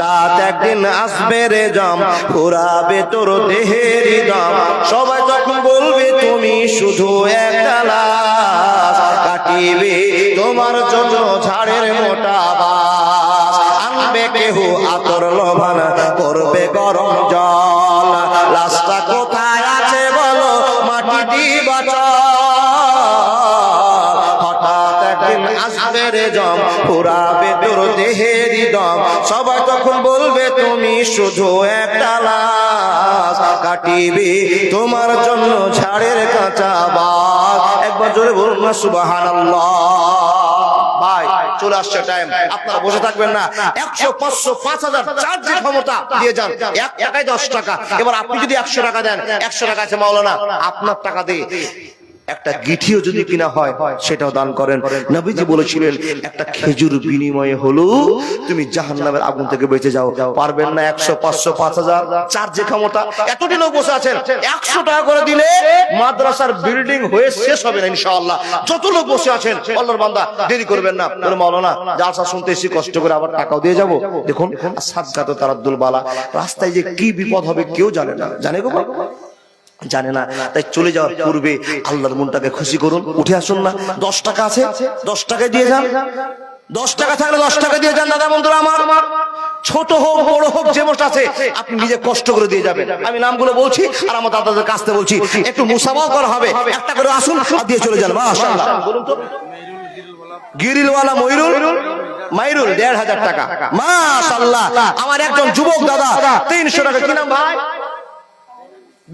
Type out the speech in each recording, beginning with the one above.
হঠাৎ একদিন আসবে রে জাম, ফুরাবে তোর দেহের দাম। সবাই তখন বলবে তুমি শুধু একটা লাশ, কাটিবে তোমার জন্য ঝাড়ের মোটা বাস। আনবে কেহ আতর লোভান, করবে গরম জল, লাশটা কোথায় আছে বলো মাটি দিবা চল। হঠাৎ একদিন আসবে রে জম, পুরাবে তোর দেহের দম। সবাই তখন বলবে তুমি শুধু একটা লাশ, কাটিবে তোমার জন্য ঝাড়ের কাঁচা বাস। একবার জোরে বলুন না সুবহানাল্লাহ। ভাই চলে আসছে টাইম, আপনারা বসে থাকবেন না। 100, 500, 5000 যার যে ক্ষমতা দিয়ে যান। 1 টাকায় 10 টাকা। এবার আপনি যদি 100 টাকা দেন, 100 টাকা আছে মাওলানা, আপনার টাকা দিয়ে একটা গিঠিও যদি কিনা হয় সেটাও দান করেন। নবীজি বলেছিলেন একটা খেজুর বিনিময়ে হলো তুমি জাহান্নামের আগুন থেকে বেঁচে যাও। পারবেন না 100, 500, 5000 যার যে ক্ষমতা। এতটি লোক বসে আছেন, 100 টাকা করে দিলে মাদ্রাসার বিল্ডিং হয়ে শেষ হবে না ইনশাআল্লাহ। যত লোক বসে আছেন আল্লাহর বান্দা, দেরি করবেন না। বলে মাওলানা জালসা শুনতে এসে কষ্ট করে আবার টাকাও দিয়ে যাব। দেখুন সাদকাত তারাদ্দুল বালা, রাস্তায় যে কি বিপদ হবে কেউ জানে না। জানে গো জানে না। তাই চলে যাওয়ার পূর্বে আল্লাহর মনটাকে খুশি করুন। উঠে আসুন না। 10 টাকা আছে, 10 টাকা দিয়ে যান। 10 টাকা থাকলে 10 টাকা দিয়ে যান দাদা বন্ধুরা আমার। ছোট হোক বড় হোক যে মোট আছে আপনি নিজে কষ্ট করে দিয়ে যাবেন। আমি নামগুলো বলছি আর আমার দাদাদের কাছ থেকে বলছি, একটু মুসাফা করা হবে। একটা করে আসুন আর দিয়ে চলে যান। মাশাআল্লাহ। বলুন তো গিরিলওয়ালা ময়রুল, মাইরুল 1500 টাকা। মাশাআল্লাহ। আমার একজন যুবক দাদা 300 টাকা। কি নাম ভাই?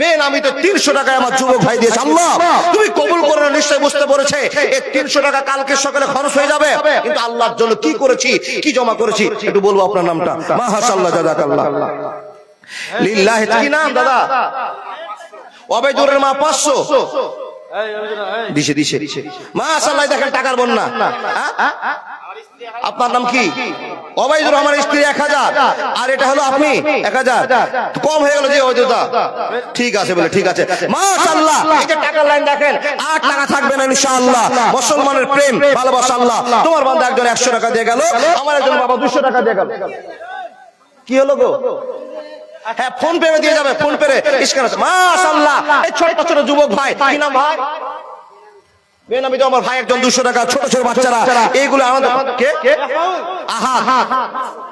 বেন। আমি তো 300 টাকায় আমার যুবক ভাই দিয়েছে। আল্লাহ তুমি কবুল করে না, নিশ্চয় বুঝতে পেরেছে এই 300 টাকা কালকে সকালে খরচ হয়ে যাবে, কিন্তু আল্লাহর জন্য কি করেছি, কি জমা করেছি একটু বলবো আপনার নামটা। মাশাআল্লাহ জাযাকাল্লাহ লিল্লাহি। কি নাম দাদা? ওবাইদুরের মা 500 দিছে দিছে। মাশাআল্লাহ দেখেন টাকার বন্যা। আপনার নাম কি? ওবাইদুর রহমান, স্ত্রী 1000, আর এটা হলো আপনি 1000। কম হয়ে গেল যে ওবাইদুরদা। ঠিক আছে বলে ঠিক আছে। মাশাআল্লাহ। এই যে টাকার লাইন দেখেন, 8 টাকা থাকবে না ইনশাআল্লাহ। মুসলমানের প্রেম ভালোবাসা আল্লাহ। তোমার বান্দা একজন 100 টাকা দিয়ে গেল, আমার একজন বাবা 200 টাকা দিয়ে গেল। কি হলো গো? হ্যাঁ ফোন পে দিয়ে যাবে, ফোন পে স্ক্যান আছে। মাশাআল্লাহ। এই ছোট ছোট যুবক ভাই, কি নাম ভাই? বেনামি তো আমার ভাই একজন 200 টাকা। ছোট ছোট বাচ্চারা এইগুলো আমাদের কে কে আহাদ,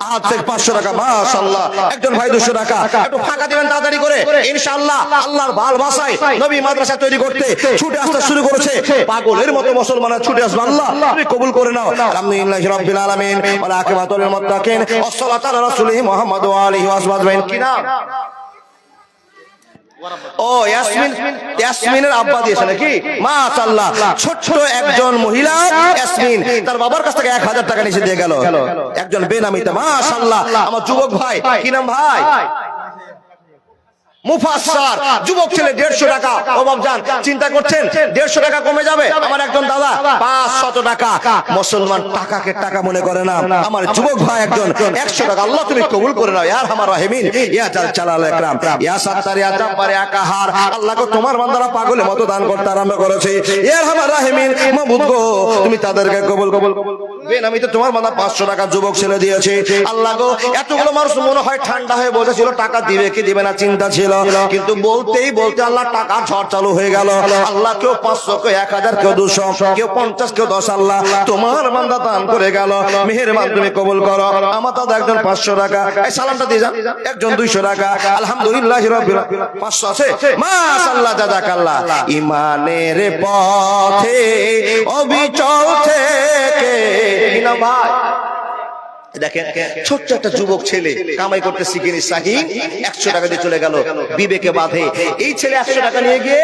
আহাদ থেকে 500 টাকা। মাশাআল্লাহ। একজন ভাই 200 টাকা। একটু ফাঁকা দিবেন তাড়াতাড়ি করে ইনশাআল্লাহ। আল্লাহর ভালোবাসায় নবী মাদ্রাসা তৈরি করতে ছুটে আসতে শুরু করেছে। পাগলের মতো মুসলমানরা ছুটে আসবে। আল্লাহ তুমি কবুল করে নাও। আলহামদুলিল্লাহি রাব্বিল আলামিন ওয়া আকিবাতুল মুত্তাকিন ওয়াসসালাতু আলা রাসূলিহি মুহাম্মদ ওয়া আলিহি ওয়া সাহবিহি। কি নাম? ও ইয়াসমিন। ইয়াসমিনের আব্বা দিয়েছে নাকি? মাশাআল্লাহ। ছোট্ট একজন মহিলা ইয়াসমিন তার বাবার কাছ থেকে 1000 টাকা নিচে দিয়ে গেল। একজন বেনামিতে। মাশাআল্লাহ। আমার যুবক ভাই, কি নাম ভাই? মুফাসসার। যুবক ছেলে 150 টাকা। ও বাবজান চিন্তা করছেন 150 টাকা কমে যাবে? আমার একজন দাদা 500 টাকা। মুসলমান টাকাকে টাকা মনে করে না। আমার যুবক ভাই একজন 100 টাকা। আল্লাহ তুমি কবুল করে নাও ইয়া আরহামার রাহিমিন ইয়া জালাল ইকরাম ইয়া সাত্তার ইয়া জাব্বার ইয়া কাহার। আল্লাহ গো তোমার বান্দারা পাগলের মতো দান করতে আরম্ভ করেছে। ইয়া আরহামার রাহিমিন মাবুদ গো তুমি তাদেরকে কবুল কবুল বেনামি তো তোমার বান্দা 500 টাকা যুবক ছেলে দিয়েছে। আল্লাহ গো এতগুলো মানুষ মনে হয় ঠান্ডা হয়ে বসেছিল, টাকা দিবে কি দিবে না চিন্তা ছিল, কিন্তু বলতেই বলতে আল্লাহ টাকা ঝড় চালু হয়ে গেল। আল্লাহ কেউ 500, কেউ 1000, কেউ 200, কেউ 50, কেউ 10। আল্লাহ তোমার বান্দা দান করে গেল। মেহেরবান তুমি কবুল করো। আমার দাদা একজন 500 টাকা। এই সালামটা দিয়ে যান। একজন 200 টাকা। আলহামদুলিল্লাহি রাব্বিল আলামিন 500 আছে। মাশাআল্লাহ জাযাকাল্লাহ। ইমানের পথে অবিচল থেকে কি না ভাই? দেখেন ছোট্ট একটা যুবক ছেলে কামাই করতে শিখেনি, শাহিন 100 টাকা দিয়ে চলে গেল। বিবেকে বাঁধে। এই ছেলে 100 টাকা নিয়ে গিয়ে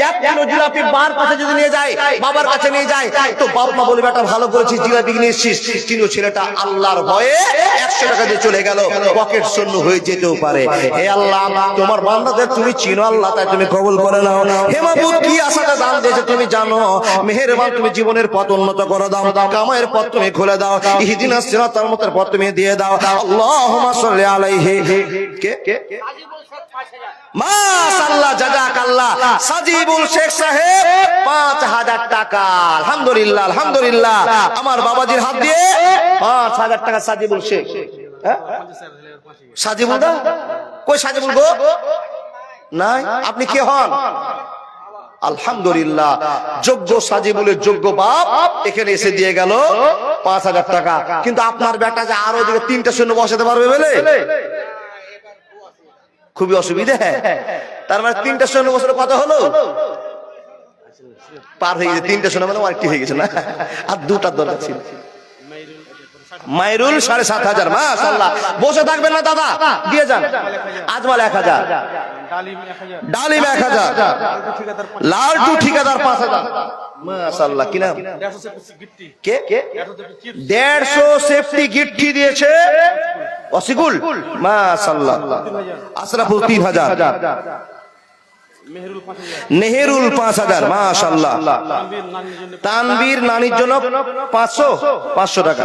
1 কিলো জিলাপি বার কাছে যদি নিয়ে যায়, বাবার কাছে নিয়ে যায়, তো বাপ মা বলবে এটা ভালো করেছিস, জিলাপি নিয়ে এসেছিস। কিন্তু ছেলেটা আল্লাহর ভয়ে 100 টাকা দিয়ে চলে গেল। পকেট শূন্য হয়ে যেতেও পারে। হে আল্লাহ তোমার বান্দাদের তুমি চিনো আল্লাহ, তাই তুমি কবুল করে নাও। হে মাবুদ কি আশাটা দান দিয়েছে তুমি জানো। মেহেরবান তুমি জীবনের পথ উন্নত করে দাও, কামাইয়ের পথ তুমি খুলে দাও। ইহদিনাস সিরাতাল মুস্তাকিম তুমি দিয়ে দাও। আল্লাহুম্মা সাল্লি আলাইহি। কে মাশাআল্লাহ জাযাকাল্লাহ। সাজিবুল শেখ সাহেব 5000 টাকা। আলহামদুলিল্লাহ আলহামদুলিল্লাহ। আমার বাবাজির হাত দিয়ে 5000 টাকা সাজিবুল শেখ। সাজিবুল দা কই? সাজিবুল গো নাই। আপনি কে হন? আলহামদুলিল্লাহ, যোগ্য সাজিবুলের যোগ্য বাপ এখানে এসে দিয়ে গেল 5,000 টাকা। কিন্তু আপনার বেটা যে আরো দিকে 3টা শূন্য বসাতে পারবে বলে খুবই অসুবিধা। তার মানে 3টা শূন্য বছরে কত হলো? পার হয়ে গেছে 3টা শূন্য, মানে অনেকটি হয়ে গেছে না? আর 2টার দরকার ছিল। মাইরুল 7,500। মাশাআল্লাহ, বসে থাকবেন না দাদা, দিয়ে যান। আজমাল 1000, ডালিম 1000, লালটু ঠিকাদার 5,000। মাশাআল্লাহ, কি নাম? কে? 150 সেফটি গিফটি দিয়েছে ওয়াসিকুল। মাশাআল্লাহ। আশরাফুল 3000, নেহেরুল 5000। মাশাআল্লাহ। তানবীর নানির জন্য 500 টাকা।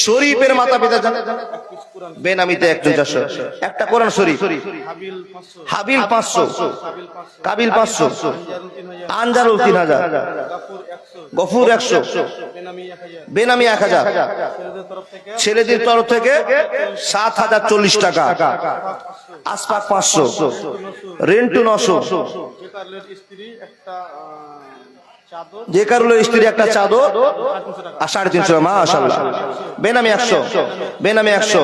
শরীফের মাতা পিতা বেনামিতে একজন 400। একটা কোরআন শরীফ। হাবিল 500, কাবিল 500, আনজারুল 3000, গফুর 100, বেনামি 1000। ছেলেদের তরফ থেকে 7,040 টাকা। আসফাক 500, রেন্টু 900, যে কারুলের স্ত্রী একটা চাদর আর 350। মাশাআল্লাহ। বেনামি 100, বেনামি 100,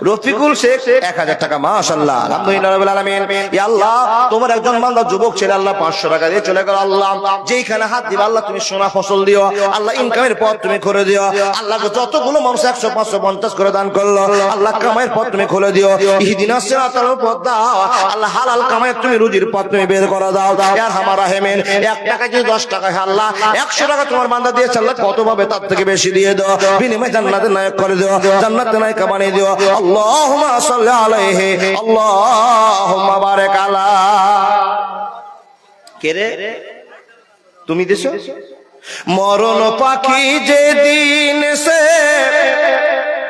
রফিকুল শেখ 1000 টাকা। মাশাআল্লাহ, আলহামদুলিল্লাহ রাব্বিল আলামিন। ইয়া আল্লাহ, তোমার একজন বান্দা যুবক ছেলে আল্লাহ 500 টাকা দিয়ে চলে গেল। আল্লাহ, যেইখানে হাত দিবা আল্লাহ তুমি সোনা ফসল দিও। আল্লাহ, ইনকামের পথ তুমি করে দিও। আল্লাহ, যতগুলো মানুষ 100, 500, 50 করে দান করলো, আল্লাহ কামাইয়ের পথ তুমি খুলে দিও। ইহদিনাস সিরাতাল পথ দাও। আল্লাহ, হালাল কামাই তুমি রুজির পথ তুমি বের করে দাও। ইয়া আরহামার রাহিমিন। 1 টাকা যদি 10 টাকা হয় আল্লাহ, 100 টাকা তোমার বান্দা দিয়েছে আল্লাহ, কত পাবে তার থেকে বেশি দিয়ে দাও। বিনিময়ে জান্নাতের নায়ক করে দিও, জান্নাতের নায়ক বানিয়ে দিও। আল্লাহুম্মা সাল্লি আলাইহি, আল্লাহুম্মা বারিক আলা। কে রে তুমি দেছো? মরণ পাখি যেদিন সে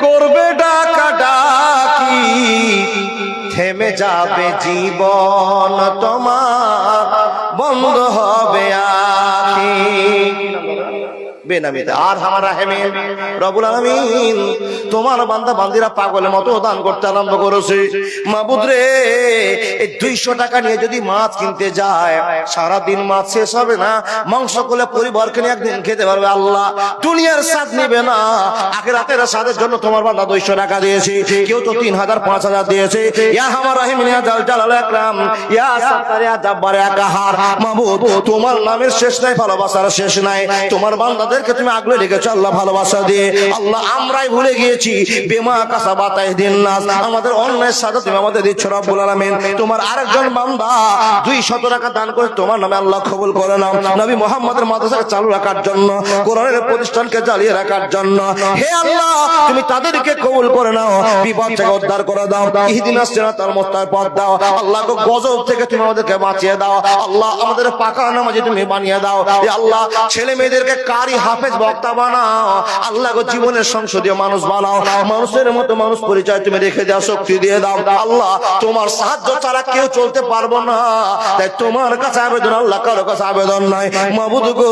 করবে ডাকা ডাকি, থেমে যাবে জীবন তোমার, বন্ধ হবে আখি। বেনামিতে আর আমার রাহিমিন রব্বুল আলামিন, তোমার বান্দা বান্দিরা পাগলের মতো দান করতে আরম্ভ করেছে। মাবুদ রে, এই 200 টাকা নিয়ে যদি মাছ কিনতে যায়, সারা দিন মাছ শেষ হবে না। মাংস করলে পরিবারকে নিয়ে একদিন খেতে পারবে। আল্লাহ, দুনিয়ার স্বাদ নিবে না, আখিরাতের স্বাদের জন্য তোমার বান্দা 200 টাকা দিয়েছে। কেউ তো 3000, 5000 দিয়েছে। ইয়া আমার রাহিমিন, ইয়া জালাল আকরাম, ইয়া সাত্তার, ইয়া জাব্বার, ইয়া কাহার। মাবুদ, তোমার নামের শেষ নাই, ভালোবাসার শেষ নাই। তোমার বান্দা তুমি আগলে রেখেছো আল্লাহ ভালোবাসা দিয়ে। আল্লাহ, আমরাই ভুলে গিয়েছি। বেমা কাসাবাত আইদিন নাস, আমাদের অন্যায়ের সাথে তুমি আমাদের দিচ্ছ রব্বুল আলামিন। তোমার আরেকজন বান্দা 200 টাকা দান করে তোমার নামে আল্লাহ কবুল করে নাও। নবী মুহাম্মদের মাদ্রাসাকে চালু রাখার জন্য, কোরআনের প্রতিষ্ঠানকে জ্বালিয়ে রাখার জন্য। হে আল্লাহ, তুমি তাদেরকে কবুল করে নাও, বিপদ থেকে উদ্ধার করে দাও। ইহদিনাস সিরাতাল মুস্তাকিম পথ দাও। আল্লাহ, গজব থেকে তুমি আমাদেরকে বাঁচিয়ে দাও। আল্লাহ, আমাদের পাকা নামাজি তুমি বানিয়ে দাও। হে আল্লাহ, ছেলে মেয়েদেরকে কারি হাফেজ বক্তা বানাও। আল্লাহ গো, জীবনের সংসদীয় মানুষ বানাও। মানুষের মতো মানুষ পরিচয় তুমি রেখে দাও, শক্তি দিয়ে দাও। আল্লাহ, তোমার সাহায্য ছাড়া কেউ চলতে পারবো না, তাই তোমার কাছে আবেদন, আল্লাহ কারো কাছে আবেদন নাই। মাবুদ গো,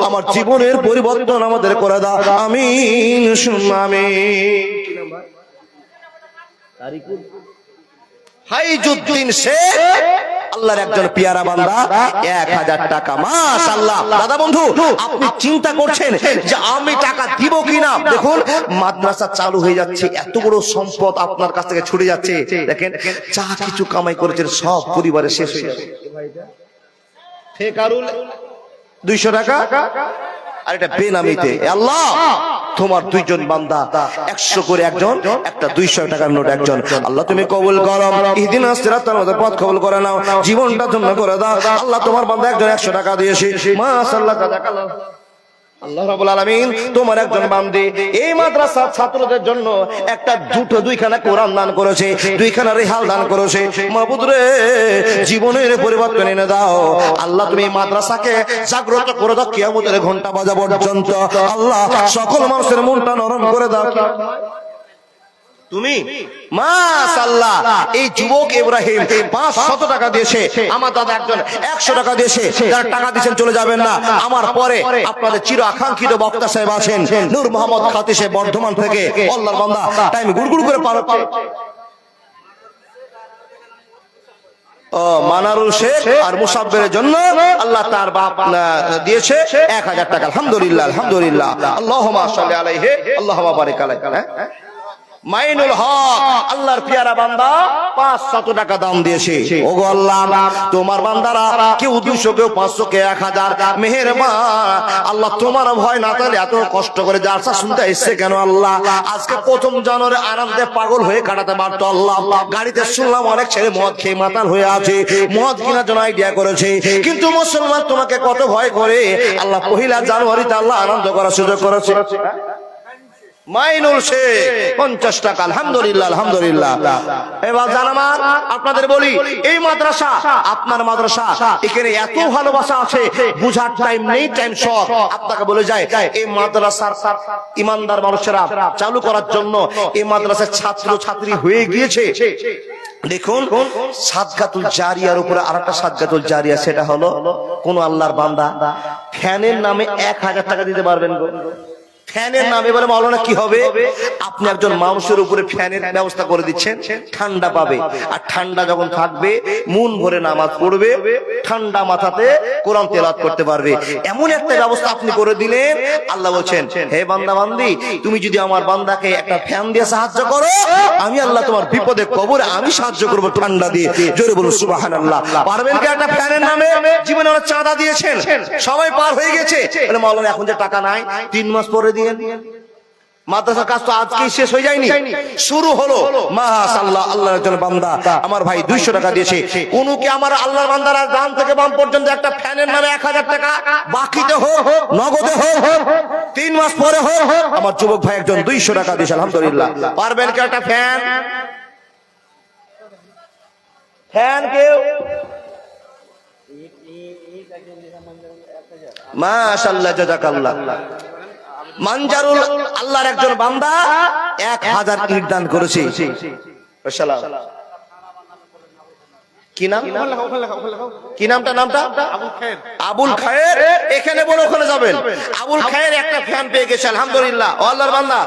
আমার জীবনের পরিবর্তন আমাদের করে দাও। আমিন সুম্মা আমিন। হাইজুদ্দিন শেখ আল্লাহর একজন পিয়ারা বান্দা, 1000 টাকা। মাশাআল্লাহ। দাদা বন্ধু, আপনি চিন্তা করছেন যে আমি টাকা দিব কিনা? দেখুন, মাদ্রাসা চালু হয়ে যাচ্ছে, এত বড় সম্পদ আপনার কাছ থেকে ছুটে যাচ্ছে। দেখেন, যা কিছু কামাই করেছেন সব পরিবারে শেষ হয়ে যাবে। ফেকারুল 200 টাকা, আর এটা বেনামিতে। আল্লাহ, তোমার 2 জন বান্দা 100 করে একজন, একটা 200 টাকার নোট একজন। আল্লাহ, তুমি কবুল করো। ইহদিনাস সিরাতাল মুস্তাকিম পথ কবুল করে নাও, জীবনটা ধন্য করে দাও। আল্লাহ, তোমার বান্দা একজন 100 টাকা দিয়েছে। মাশাআল্লাহ, জাযাকাল্লাহ। আল্লাহ রাব্বুল আলামিন, তোমার একজন বান্দী এই মাদ্রাসার ছাত্রদের জন্য একটা 2খানা কোরআন দান করেছে, 2খানা রেহাল দান করেছে। মাবুদ রে, জীবনের পরিবর্তন এনে দাও। আল্লাহ, তুমি এই মাদ্রাসাকে জাগ্রত করে দাও কিয়ামতের ঘন্টা বাজা পর্যন্ত। আল্লাহ, সকল মানুষের মনটা নরম করে দাও। তুমি মাশাআল্লাহ। এই যুবক ইব্রাহিম 500 টাকা দিয়েছে, আমার দাদা একজন 100 টাকা দিয়েছে। যারা টাকা দিয়েছেন চলে যাবেন না, আমার পরে আপনাদের চির আকাঙ্ক্ষিত বক্তা সাহেব আছেন নূর মোহাম্মদ খাতি সাহেব বর্ধমান থেকে। আল্লাহর বান্দা টাইম গুড়গুড় করে পার হচ্ছে। মানারুল শেখ আর মুসাব্বিরের জন্য আল্লাহ তার বাপ দিয়েছে 1000 টাকা। আলহামদুলিল্লাহ আলহামদুলিল্লাহ। আল্লাহুম্মা সাল্লি আলাইহি আল্লাহুম্মা বারিক আলাইহি। মাইনুল হক আল্লাহর পিয়ারা বান্দা 500 টাকা দাম দিয়েছে। ওগো আল্লাহ, তোমার বান্দারা কেউ 200, কেউ 500, কেউ 1000, মেহেরবান আল্লাহ তোমার ভয় না তাহলে এত কষ্ট করে জালসা শুনতে এসেছে কেন আল্লাহ? আজকে প্রথম জানুয়ারি আনন্দে পাগল হয়ে কাটাতে পারতো আল্লাহ। গাড়িতে শুনলাম অনেক ছেলে মদ খেয়ে মাতাল হয়ে আছে, মদ কেনার জন্য আইডিয়া করেছে, কিন্তু মুসলমান তোমাকে কত ভয় করে আল্লাহ পহিলা জানুয়ারিতে আল্লাহ আনন্দ করার সুযোগ করেছে। মাইনুল শেখ 50 টাকা। আলহামদুলিল্লাহ আলহামদুলিল্লাহ। এবার জানামার আপনাদের বলি, এই মাদ্রাসা আপনার মাদ্রাসা, এখানে এত ভালোবাসা আছে বুঝার টাইম নেই, টাইম শর্ট। আপনাকে বলে যায় এই মাদ্রাসার ইমানদার মানুষেরা চালু করার জন্য এই মাদ্রাসার ছাত্র ছাত্রী হয়ে গিয়েছে। দেখুন, সাদকাতুল জারিয়ার উপরে আরেকটা সাদকাতুল জারিয়া, সেটা হলো কোন আল্লাহর বান্দা ফ্যানের নামে 1000 টাকা দিতে পারবেন গো। ফ্যানের নামে বলে মাওলানা কি হবে? আপনি একজন মানুষের উপরে ফ্যানের ব্যবস্থা করে দিচ্ছেন, ঠান্ডা পাবে, আর ঠান্ডা যখন থাকবে মন ভরে নামাজ পড়বে, ঠান্ডা মাথাতে কোরআন তেলাওয়াত করতে পারবে। এমন একটা ব্যবস্থা আপনি করে দিলেন। আল্লাহ বলছেন, হে বান্দা বান্দি, তুমি যদি আমার বান্দাকে একটা ফ্যান দিয়ে সাহায্য করো, আমি আল্লাহ তোমার বিপদে কবরে আমি সাহায্য করব ঠান্ডা দিয়ে। জোরে বলুন সুবহানাল্লাহ। পারবেন কি? একটা ফ্যানের নামে জীবনে ওরা চাঁদা দিয়েছেন, সবাই পার হয়ে গেছে, বলে মাওলানা এখন যে টাকা নাই 3 মাস পরে দিয়ে। মাদ্রাসার কাজ তো আজকেই শেষ হয়ে যায়নি, শুরু হলো। মাশাআল্লাহ, আল্লাহর একজন বান্দা আমার ভাই 200 টাকা দিয়েছে। উনুকে আমার আল্লাহর বান্দারা ডান থেকে বাম পর্যন্ত একটা ফ্যানের নামে 1000 টাকা, বাকিতে হোক নগদে হোক 3 মাস পরে হোক, আমার যুবক ভাই একজন 200 টাকা দিয়েছে। আলহামদুলিল্লাহ। পারবেন কি একটা ফ্যান? ফ্যান কেউ? মাশাআল্লাহ জাযাকাল্লাহ। মানজারুল আল্লাহর একজন বান্দা 1000 ইট দান করেছে। কি নাম? কি নামটা? আবুল খায়ের। এখানে বলে ওখানে যাবেন। আবুল খায়ের একটা ফ্যান পেয়ে গেছে। আলহামদুলিল্লাহ। ও আল্লাহর বান্দা,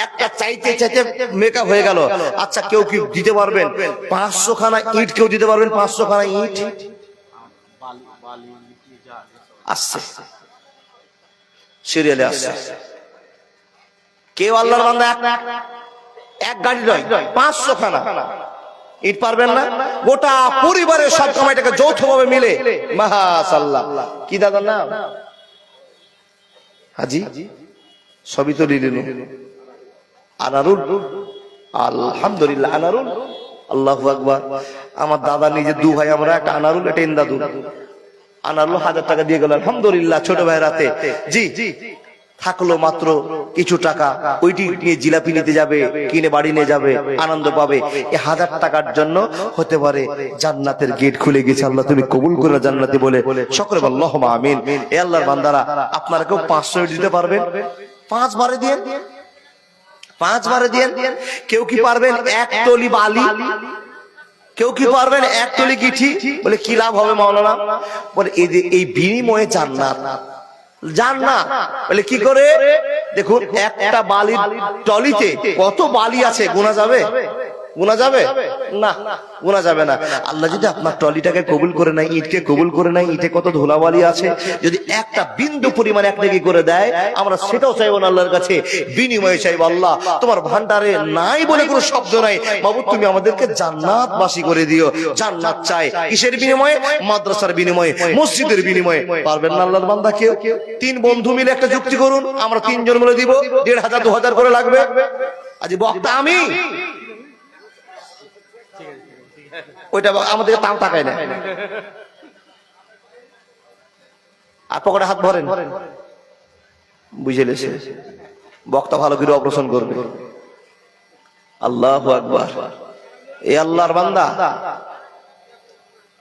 একটা চাইতে চাইতে মেকআপ হয়ে গেল। আচ্ছা, কেউ কি দিতে পারবেন 500 খানা ইট? কেউ দিতে পারবেন 500 খানা ইট? আসছে, সিরিয়ালে আসছে। কেউ আল্লাহর বান্দা এক গাড়ি নয় 500 খানা ইট পারবেন না? গোটা পরিবারের সব কামাইটাকে যৌথভাবে মিলে। মাশাআল্লাহ। কি দাদার নাম? হাজি। সবই তো নিলেন। আনারুল। আলহামদুলিল্লাহ। আনারুল, আল্লাহু আকবার। আমার দাদা নিজে 2 ভাই, আমরা একটা আনারুল একটা ইন্দাদুল। আনারুল 1000 টাকা দিয়ে গেল। আলহামদুলিল্লাহ। ছোট ভাই রাতে জি থাকলো মাত্র কিছু টাকা, ওইটি নিয়ে জিলাপি নিতে যাবে, কিনে বাড়ি নিয়ে যাবে, আনন্দ পাবে। এই 1000 টাকার জন্য হতে পারে জান্নাতের গেট খুলে গেছে। আল্লাহ তুমি কবুল করে জান্নাতে বলে সকলে আল্লাহুম্মা আমিন। এ আল্লাহর বান্দারা, আপনারা কেউ 500 দিতে পারবেন? 5 বারে দিয়ে 5 বারে দিয়ে। কেউ কি পারবেন 1 টলি বালি? কেউ কি পারবেন 1 টলি গিঠি? বলে কি লাভ হবে মাওলানা? বলে এই বিনিময়ে জান্নাত। জান্নাত বলে কি করে? দেখুন, একটা বালির টলিতে কত বালি আছে গোনা যাবে? গোনা যাবে না, গোনা যাবে না। আল্লাহ যদি আপনার টলিটাকে কবুল করে নাই, ইটকে কবুল করে নাই, ইটে কত ধুলাবালি আছে, যদি একটা বিন্দু পরিমাণ এক নেকি করে দেয়, আমরা সেটাও চাইবো না আল্লাহর কাছে, বিনিময়ে চাইবো আল্লাহ তোমার ভান্ডারে নাই বলে কোনো শব্দ নাই, মাবুদ তুমি আমাদেরকে জান্নাতবাসী করে দিও। জান্নাত চাই কিসের বিনিময়ে? মাদ্রাসার বিনিময়ে, মসজিদের বিনিময়ে। পারবেন না আল্লাহর বান্দা কেউ? 3 বন্ধু মিলে একটা যুক্তি করুন, আমরা 3 জন মিলে দিব, 1500 2000 করে লাগবে। আজ বক্তা আমি, ওইটা আমাদের তাও টাকায় না। আর পকেটে হাত ভরেন, বুঝে লেছে বক্তা ভালো করে অপারেশন করবে। আল্লাহু আকবার। এই আল্লাহর বান্দা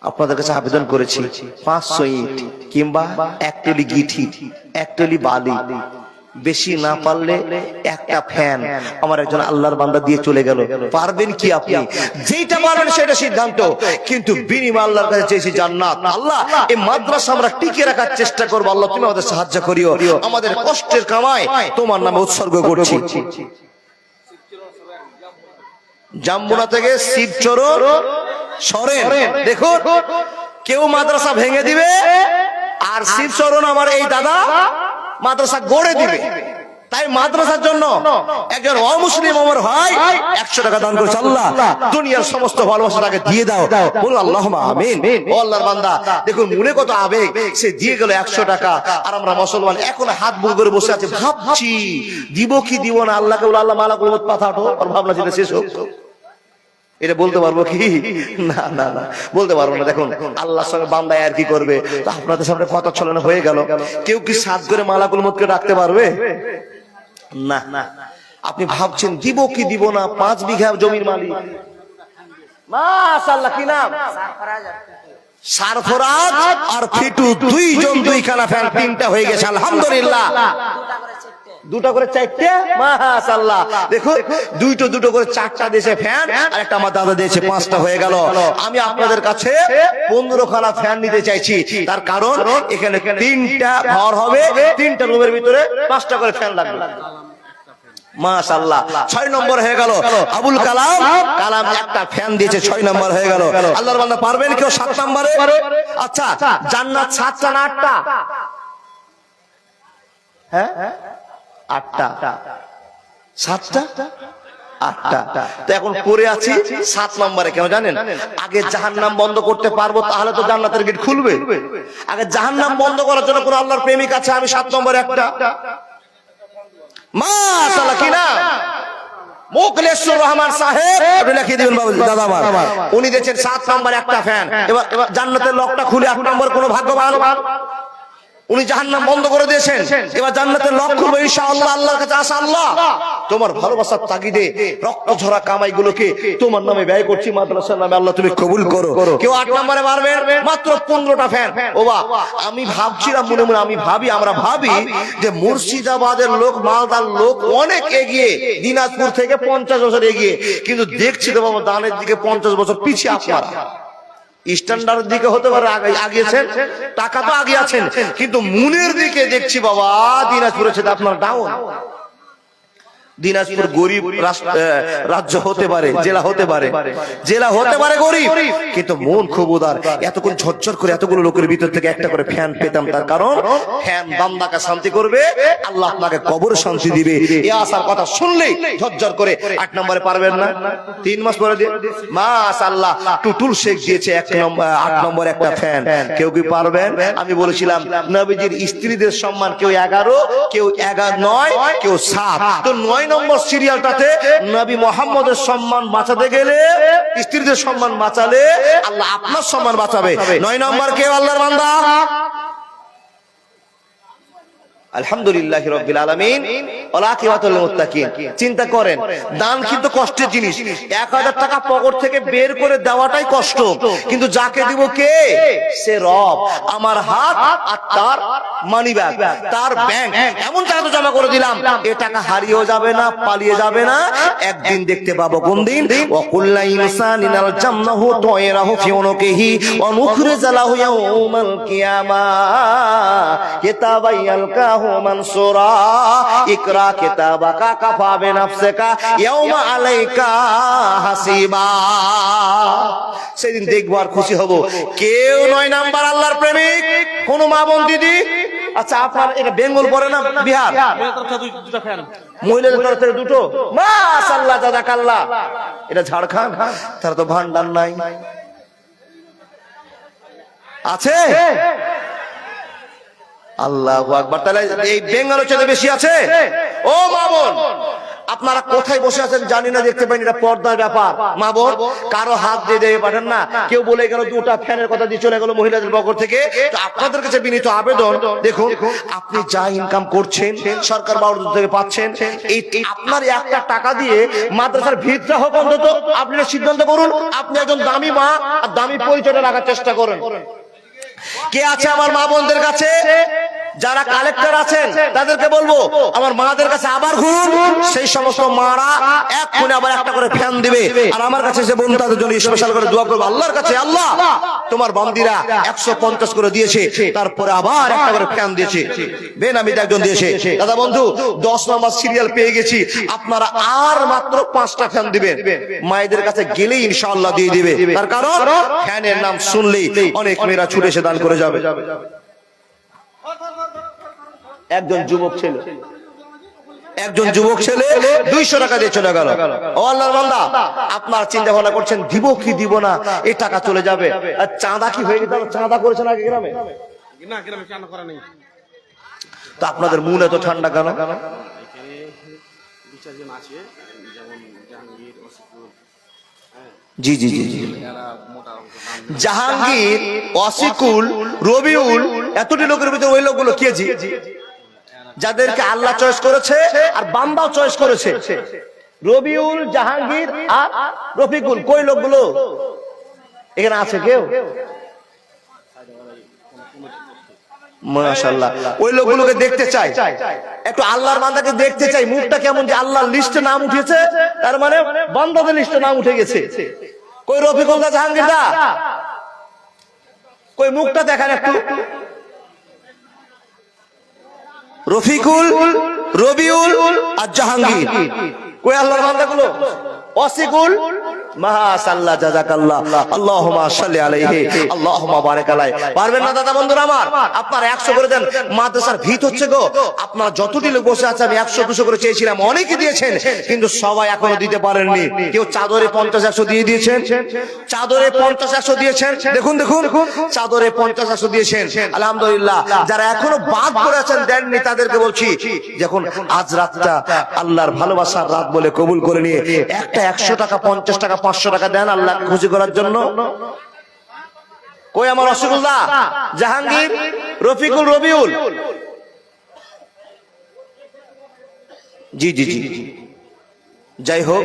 আপনাদের কাছে আবেদন করেছি 500 ইট কিংবা 1 টলি গিঠি, 1 টলি বালি, বেশি না পারলে একটা ফ্যান আমার একজন আল্লাহর বান্দা দিয়ে চলে গেল, পারবেন কি আপনি? যেটা পারবেন সেটা সিদ্ধান্ত, কিন্তু বিনিময় আল্লাহর কাছে চেয়েছি জান্নাত। আল্লাহ এই মাদ্রাসা আমরা টিকে রাখার চেষ্টা করবো, আল্লাহ তুমি আমাদের সাহায্য করিও, আমাদের কষ্টের কামাই তোমার নামে উৎসর্গ করছি। জাম্বুনা থেকে শিবচরণ সরেন, দেখুন কেউ মাদ্রাসা ভেঙে দিবে আর শিবচরণ আমার এই দাদা মাদ্রাসা গড়ে দিবে। তাই মাদ্রাসার জন্য একজন অমুসলিম আমার ভাই 100 টাকা দান করেছে। আল্লাহ দুনিয়ার সমস্ত ভালোবাসা তাকে দিয়ে দাও, বল আল্লাহুম্মা আমিন। ও আল্লাহর বান্দা দেখুন মনে কত আবেগ, সে দিয়ে গেল 100 টাকা, আর আমরা মুসলমান এখন হাত বুক করে বসে আছি, ভাবছি দিব কি দিব না। আল্লাহকে বলে আল্লাহ মালাকুল মউত পাঠাও, আর ভাবনা চিন্তা শেষ হোক। এটা বলতে পারবো কি? না না না, বলতে পারবো না। দেখুন আল্লাহর সঙ্গে বান্দা আর কি করবে? তো আপনাদের সামনে কথা ছলনা হয়ে গেল, কেউ কি সাত করে মালাকুল মউতকে ডাকতে পারবে? না না। আপনি ভাবছেন দিব কি দিব না, 5 বিঘা জমির মালিক, মাশাআল্লাহ কি নাম? সারফরাজ আর ফিটু, দুইজন দুইখানা ফ্যান, 3টা হয়ে গেছে আলহামদুলিল্লাহ। 2টা করে 4টে, মাশাআল্লাহ। দেখো দুটো করে 4টা দিয়েছে ফ্যান, আর একটা আমার দাদা দিয়েছে 5টা হয়ে গেল। আমি আপনাদের কাছে 15খানা ফ্যান নিতে চাইছি, তার কারণ এখানে 3টা ঘর হবে, 3টা রুমের ভিতরে 5টা করে ফ্যান লাগবে। মাশাআল্লাহ 6 নম্বর হয়ে গেল। আবুল কালাম একটা ফ্যান দিয়েছে, 6 নম্বর হয়ে গেল। আল্লাহর বান্দা পারবেন কেউ 7 নম্বরে? আচ্ছা জান্নাত 7টা না 8টা? হ্যাঁ 8টা, 7টা 8টা। তো এখন পড়ে আছি 7 নম্বরে। কেন জানেন? আগে জাহান্নাম বন্ধ করতে পারবো, তাহলে তো জান্নাতের গেট খুলবে। আগে জাহান্নাম বন্ধ করার জন্য কোন আল্লাহর প্রেমিক আছে? আমি 7 নম্বরে একটা, মাশাআল্লাহ কি না, মোখলেসুর রহমান সাহেব, আপনি লিখে দিবেন বাবু দাদা আমার, উনি দিয়েছেন 7 নম্বর একটা ফ্যান। এবার জান্নাতের লকটা খুলে 8 নম্বর কোন ভাগ্যবান, উনি জাহান্নাম বন্ধ করে দিয়েছেন। এবার জান্নাতের লক খুলবে ইনশাআল্লাহ। আল্লাহর কাছে আসা, আল্লাহ তোমার ভালোবাসার তাগিদে রক্ত ঝরা কামাইগুলোকে তোমার নামে ব্যয় করছি, মাদ্রাসার নামে, আল্লাহ তুমি কবুল করো। কেউ 8 নম্বরে পারবে? মাত্র 15টা ফ্যান। ও বাহ, আমি ভাবছিলাম মনে মনে, আমরা ভাবি যে মুর্শিদাবাদের লোক, মালদার লোক অনেক এগিয়ে, দিনাজপুর থেকে 50 বছর এগিয়ে, কিন্তু দেখছি তো বাবা দানের দিকে 50 বছর পিছিয়ে আপনারা। স্ট্যান্ডার্ড দিকে হতে পারে আগিয়েছেন, টাকা তো আগে আছেন, কিন্তু মনের দিকে দেখছি বাবা দিনাজপুরের সাথে আপনার ডাউন। দিনাজপুর গরিব রাজ্য হতে পারে, জেলা হতে পারে, গরিব, কিন্তু মন খুব উদার। এতক্ষণ ঝরঝর করে এতগুলো লোকের ভিতর থেকে একটা করে ফ্যান পেতাম, তার কারণ ফ্যান বান্দাকে শান্তি করবে, আল্লাহ আপনাকে কবর শান্তি দিবে। এই আসার কথা শুনলেই ঝরঝর করে। 8 নম্বরে পারবেন না? 3 মাস পরে দিয়ে মাশাআল্লাহ টুটুল শেখ দিয়েছে 8 নম্বর একটা ফ্যান। কেউ কি পারবেন? আমি বলেছিলাম নবীজির স্ত্রীদের সম্মান কেউ 11, কেউ 9, কেউ 7। তো 9 নম্বর সিরিয়ালটাতে নবী মুহাম্মদের সম্মান বাঁচাতে গেলে, স্ত্রীদের সম্মান বাঁচালে আল্লাহ আপনার সম্মান বাঁচাবে। 9 নম্বর কেউ আল্লাহর বান্দা? আলহামদুলিল্লাহ রাব্বিল আলামিন ওয়া আকিবাতুল মুত্তাকিন। চিন্তা করেন, দান কিন্তু কষ্টের জিনিস। 1000 টাকা পকেট থেকে বের করে দেওয়াটাই কষ্ট, কিন্তু যাকে দিব কে? সে রব। আমার হাত আর তার মানিব্যাগ, তার ব্যাংক, এমন টাকা জমা করে দিলাম, এ টাকা হারিয়েও যাবে না, পালিয়ে যাবে না, একদিন দেখতে পাবো। কোন দিন? ওয়া কুল্লা ইনসানিন আলজামনাহু তায়রাহু ফি উনুকিহি ওয়া নুখরিজু লাহু ইয়াওমাল কিয়ামাহ কিতাবান ইয়ালকাহু মানসুরা ইকরা কিতাবাকা কাফা বিনাফসিকা ইয়াওমা আলাইকা হাসিবা। সেদিন দেখবো আর খুশি হব। কেউ 9 নাম্বার আল্লাহর প্রেমিক? কোন মা বোন দিদি? আচ্ছা আপনার এটা বেঙ্গল পড়ে না বিহার? মহিলাদের তরফ থেকে 2টো, মাশাআল্লাহ জাযাকাল্লাহ। এটা ঝাড়খণ্ড, তার তো ভান্ডার নাই, আছে? আল্লাহু আকবার। তাহলে এই বেঙ্গলের চেয়ে বেশি আছে। ও মা বোন, আপনারা কোথায় বসে আছেন জানি না, দেখতে পাইনি, এটা পর্দার ব্যাপার। মা বোন কারো হাত দিয়ে দিয়ে পাঠান না। কেউ বলে গেল 2টা ফ্যানের কথা দিয়ে চলে গেল মহিলাদের পক্ষ থেকে। তো আপনাদের কাছে বিনীত আবেদন, দেখুন আপনি যা ইনকাম করছেন সরকার বাউল থেকে পাচ্ছেন, এই আপনার একটা টাকা দিয়ে মাদ্রাসার ভিতটা হোক অন্তত আপনি সিদ্ধান্ত করুন। আপনি একজন দামি মা আর দামি পরিচয়টা রাখার চেষ্টা করুন। কে আছে আমার মা বোনদের কাছে? যারা কালেক্টর আছেন তাদেরকে বলবো আমার মাদের কাছে আবার ঘুরুন, সেই সমস্ত মারা এক কোণে আবার একটা করে ফ্যান দিবে, আর আমার কাছে এসে বলুন তাদের জন্য স্পেশাল করে দোয়া করবো আল্লাহর কাছে, আল্লাহ তোমার বান্দিরা 150 করে দিয়েছে, তারপরে আবার একটা করে ফ্যান দিয়েছে, বেনামিতে একজন দিয়েছে। দাদা বন্ধু 10 নম্বর সিরিয়াল পেয়ে গেছি, আপনারা আর মাত্র 5টা ফ্যান দিবেন, মায়েদের কাছে গেলেই ইনশাআল্লাহ দিয়ে দিবে। তার কারণ ফ্যানের নাম শুনলেই অনেক মেয়েরা ছুটে এসে দান করে যাবে। একজন যুবক ছেলে 200 টাকা দিয়ে চলে গেল। ও আল্লাহর বান্দা, আপনার চিন্তা ভাবনা করছেন দিব কি দিব না, এই টাকা চলে যাবে, আর চাঁদা কি হয়ে গেছে? চাঁদা করেছেন আগে গ্রামে? না, গ্রামে চাঁদা করা নেই। তো আপনাদের মন এত ঠান্ডা কেন? এখানে 2-4 জন আছে, যেমন জাহাঙ্গীর, অসিকুল, জি জি জি জি, জাহাঙ্গীর, অসিকুল, রবিউল, এতটি লোকের ভিতরে ওই লোকগুলো কে? জি, যাদেরকে আল্লাহ চয়েস করেছে আর বান্দাও চয়েস করেছে। রবিউল, জাহাঙ্গীর আর রফিকুল, কই লোকগুলো এখানে আছে কেউ? মাশাআল্লাহ, ওই লোকগুলোকে দেখতে চাই, একটু আল্লাহর বান্দাকে দেখতে চাই, মুখটা কেমন, যে আল্লাহর লিস্টে নাম উঠেছে, তার মানে বান্দাদের লিস্টে নাম উঠে গেছে। কই রফিকুল দা, জাহাঙ্গীর দা, কই মুখটা দেখান একটু। রফিকুল, রবিউল আর জাহাঙ্গীর, কই আল্লাহর বান্দাগুলো? অসিকুল, মাশাআল্লাহ, জাযাকাল্লাহ, আল্লাহুম্মা সাল্লি আলাইহি, আল্লাহুম্মা বারিক আলাইহি। পারবেন না দাদা বন্ধুরা আমার? আপনারা 100 করে দেন। মাদ্রাসার ভিত হচ্ছে গো, আপনারা যতটি লোক বসে আছে, আমি 100-200 করে চেয়েছিলাম, অনেকে দিয়েছেন, কিন্তু সবাই এখনো দিতে পারেননি। কেউ চাদরে 50-100 দিয়ে দিয়েছেন, চাদরে 50-100 দিয়েছেন, দেখুন দেখুন, চাদরে 50-100 দিয়েছেন, আলহামদুলিল্লাহ। যারা এখনো বাদ করে আছেন দেননি, তাদেরকে বলছি, যখন আজ রাতটা আল্লাহর ভালোবাসার রাত বলে কবুল করে নিয়ে একটা 100 টাকা, 50 টাকা, 500 টাকা দেন আল্লাহকে খুশি করার জন্য। কই আমার রসুল্লাহ, জাহাঙ্গীর, রফিকুল, রবিউল? জি জি জি, যাই হোক,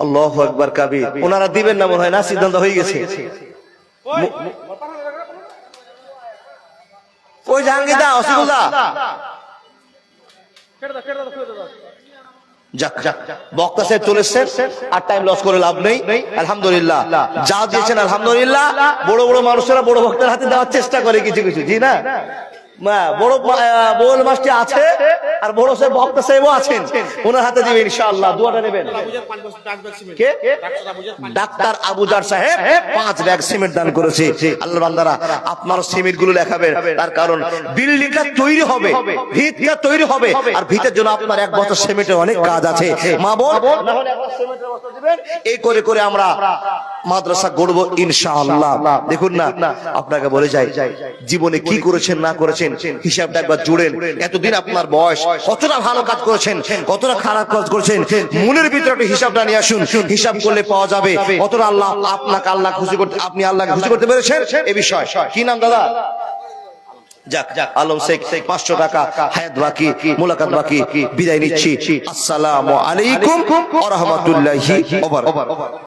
আল্লাহু আকবার কাবীর। ওনারা দিবেন না মনে হয়, না সিদ্ধান্ত হয়ে গেছে। কই জাহাঙ্গীর দা, রসুল্লাহ? বক্তা সাহেব চলে এসেছেন, আর টাইম লস করে লাভ নেই। আলহামদুলিল্লাহ, যা দিয়েছেন আলহামদুলিল্লাহ। বড় বড় মানুষেরা বড় ভক্তের হাতে দেওয়ার চেষ্টা করে কিছু কিছু, জি না? বড় বোল মাস্টার আছে, আর বড় সাহেব বক্তা সাহেবও আছেন, ওনার হাতে দিবেন ইনশাআল্লাহ। দোয়াটা নেবেন। কে? ডাক্তার আবুজার সাহেব 5 ব্যাগ সিমেন্ট দান করেছে। আল্লাহর বান্দারা, আপনারা সিমেন্ট গুলো লেখাবেন, তার কারণ বিল্ডিংটা তৈরি হবে, ভিতটা তৈরি হবে, আর ভিতের জন্য আপনার 1 বছর সিমেন্টের অনেক কাজ আছে। মা বোন, না হলে একবার সিমেন্টের বস্তা দিবেন, এই করে করে আমরা মাদ্রাসা গড়ব ইনশাআল্লাহ। দেখুন না, আপনাকে বলে যাই, জীবনে কি করেছেন না করেছেন হিসাবটা একবার জুড়েন। এতদিন আপনার বয়স, কতটা ভালো কাজ করেছেন, কতটা খারাপ কাজ করেছেন, মনের ভিতরে একটা হিসাবটা নিয়ে আসুন। হিসাব করলে পাওয়া যাবে কতটা আল্লাহ আপনাকে আল্লাহ খুশি করতে, আপনি আল্লাহকে খুশি করতে পেরেছেন। এই বিষয় কি নাম দাদা? যাক, আলম শেখ 500 টাকা, হায়াত বাকি, মুলাকাত বাকি, বিদায় নিচ্ছি। আসসালামু আলাইকুম ওয়া রাহমাতুল্লাহি ওয়া বারাকাতুহু।